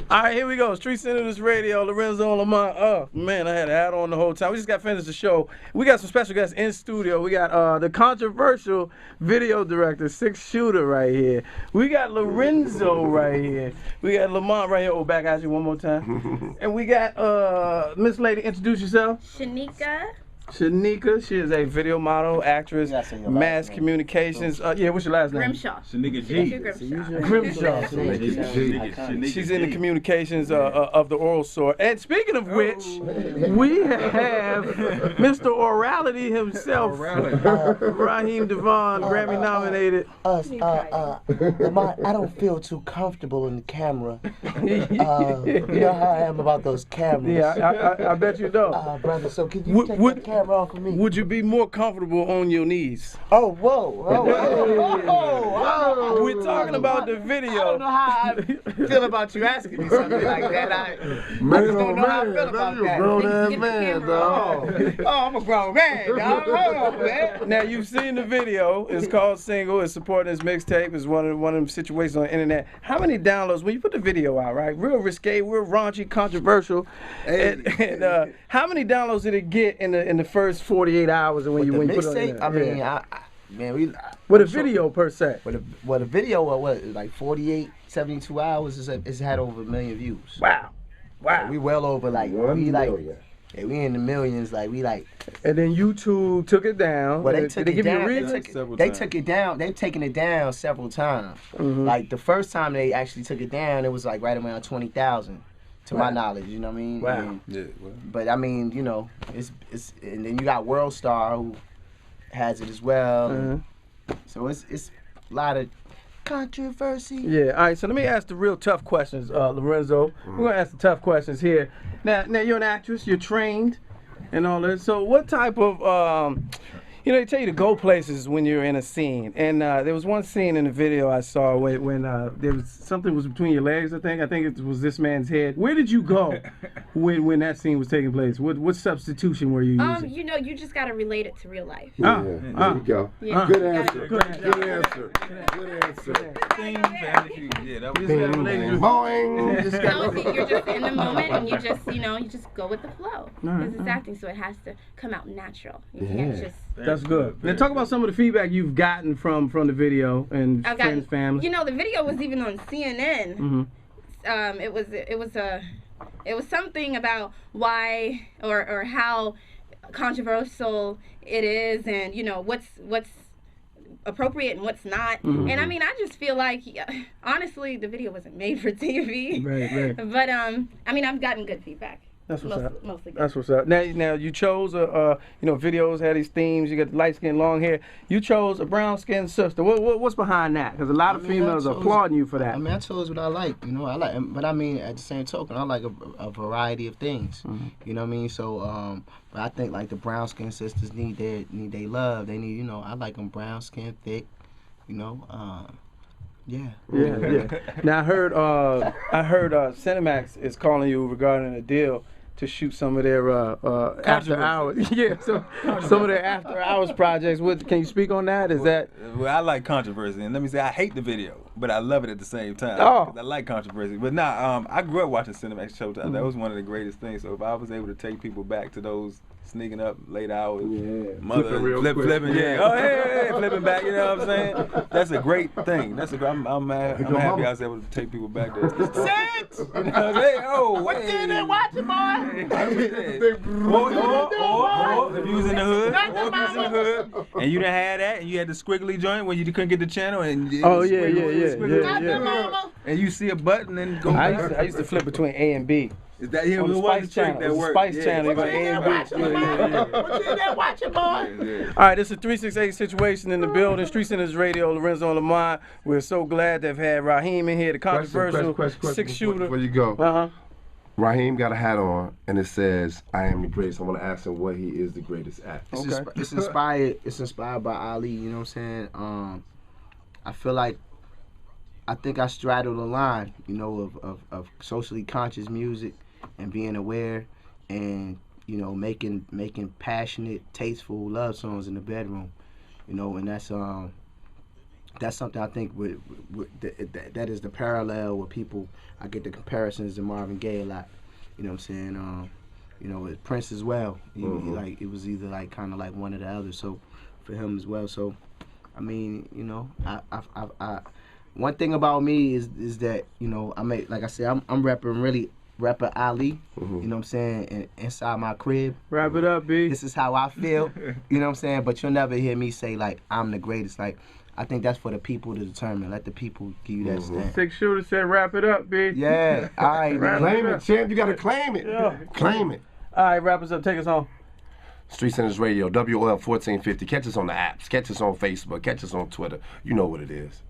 All right, here we go. Street Senators Radio, Lorenzo Lamont. Oh, man, I had a hat on the whole time. We just got finished the show. We got some special guests in studio. We got the controversial video director, SIX SHOOTA right here. We got Lorenzo right here. We got Lamont right here. Oh, back at you one more time. And we got Miss Lady, introduce yourself. Shennekia, she is a video model, actress, mass communications. Yeah, what's your last name? Grimshaw. Shennekia G. Grimshaw. She's in the communications of the oral sort. And speaking of which, we have Mr. Orality himself, Raheem DeVaughn, Grammy nominated. Lamont, I don't feel too comfortable in the camera. You know how I am about those cameras. Yeah, I bet you don't. Brother, so can you take the camera off of me? Would you be more comfortable on your knees? Oh, whoa. We're talking about the video. I don't know how I feel about you asking me something like that. I just don't know how I feel about that. Grown-ass man, dog. Oh, I'm a grown man, dog. Hold on, man. Now, you've seen the video. It's called Single. It's supporting his mixtape. It's one of them situations on the internet. How many downloads, when you put the video out, right? Real risque, real raunchy, controversial. And how many downloads did it get in the first 48 hours when you put it on there? I mean, man, with a video per se. With a video, what, like 48, 72 hours, it's had over 1 million views. Wow. So we well over, like, yeah, we in the millions, like, we like. And then YouTube took it down. Well, they took it down. They took it down. They've taken it down several times. Like, the first time they actually took it down, it was like right around 20,000. To my knowledge, you know what I mean? Wow. But I mean, you know, it's and then you got World Star who has it as well. So it's a lot of controversy. Yeah. All right. So let me ask the real tough questions, Lorenzo. We're gonna ask the tough questions here. Now you're an actress. You're trained, and all that. So what type of you know, they tell you to go places when you're in a scene. And there was one scene in the video I saw when there was something was between your legs, I think it was this man's head. Where did you go when that scene was taking place? What substitution were you using? You know, you just got to relate it to real life. There you go. Yeah. Good answer. Good answer. Good answer. Boing. You're just in the moment and you just go with the flow. Because it's acting, so it has to come out natural. You can't just... That's good. Now talk about some of the feedback you've gotten from the video and friends, family. You know, the video was even on CNN. It was something about why or how controversial it is, and you know what's appropriate and what's not. And I mean, I just feel like honestly, the video wasn't made for TV. Right. But I mean, I've gotten good feedback. That's what's up. Mostly good. That's what's up. Now you chose videos had these themes. You got light skin, long hair. You chose a brown skinned sister. What's behind that? Because a lot of females are applauding you for that. I mean, I chose what I like. You know, but I mean, at the same token, I like a variety of things. You know what I mean? So, but I think like the brown skinned sisters need their love. They need, you know, I like them brown skin, thick. You know, yeah. Now I heard Cinemax is calling you regarding a deal to shoot some of their after hours. So some of their after hours projects. Can you speak on that? Well, I like controversy, and let me say I hate the video, but I love it at the same time. Oh. I like controversy. But I grew up watching Cinemax Showtime. That was one of the greatest things. So if I was able to take people back to those sneaking up late hours, mother flipping, flipping back. You know what I'm saying? That's a great thing. I'm happy I was able to take people back there. Six! You know what I'm saying? What you there watching, boy? Or if you was in the hood, and you done had that, and you had the squiggly joint when you couldn't get the channel, and and you see a button and go. I used to flip between A and B. Is that on the Spice Channel? The Spice Channel. What you there watching, boy? All right, this is a 368 situation in the building. Street Senators Radio, Lorenzo Lamont. We're so glad to have had Raheem in here, the controversial SIX SHOOTA. Before you go, Raheem got a hat on, and it says, "I am the greatest." I want to ask him what he is the greatest at. It's inspired by Ali. You know what I'm saying? I feel like I think I straddle the line, you know, of socially conscious music and being aware, and you know, making passionate, tasteful love songs in the bedroom, you know, and that's that's something I think that is the parallel with people. I get the comparisons to Marvin Gaye a lot. You know what I'm saying? You know, with Prince as well. Like it was either like kind of like one or the other. So for him as well. So I mean, you know, I one thing about me is that, you know, like I said, I'm repping Ali, you know what I'm saying, and inside my crib. Wrap it up, B. This is how I feel, you know what I'm saying? But you'll never hear me say, like, I'm the greatest. Like, I think that's for the people to determine. Let the people give you that stand. SIX Shooter said, wrap it up, B. Yeah, all right, man. Claim it, champ. You got to claim it. Yeah. Claim it. All right, wrap us up. Take us home. Street Centers Radio, WOL 1450. Catch us on the apps. Catch us on Facebook. Catch us on Twitter. You know what it is.